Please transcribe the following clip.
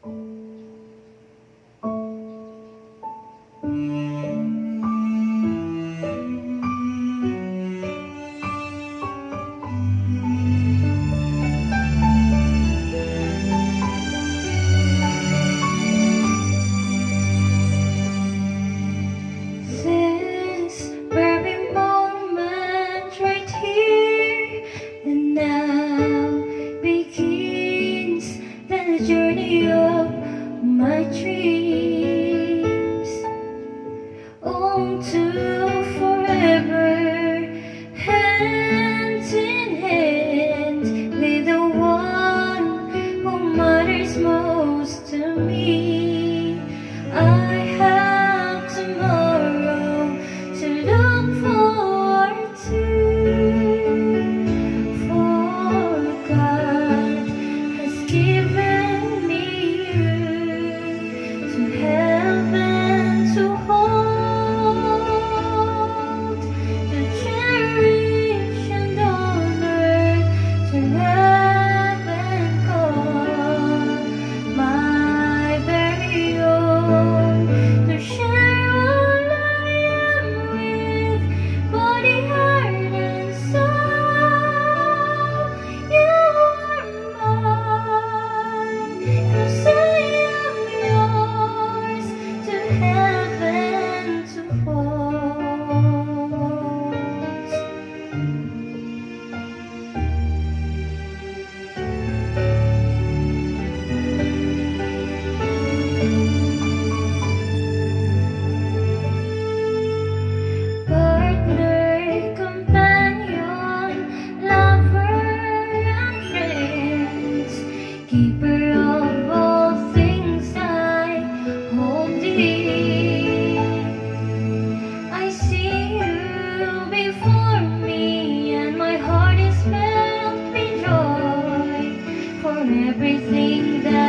This very moment right here and now begins the journey of my dreams on to forever, hand in hand with the one who matters most to me. I have tomorrow to look forward to, for God has given me you to heaven to hold, to cherish and honor, to love and call my very own, to share all I am with body, heart and soul. You are mine, 'cause I am yours, to heaven to hold. Partner, companion, lover and friends, keeper of all things I hold dear. I see you before me and my heart is filled with joy for everything that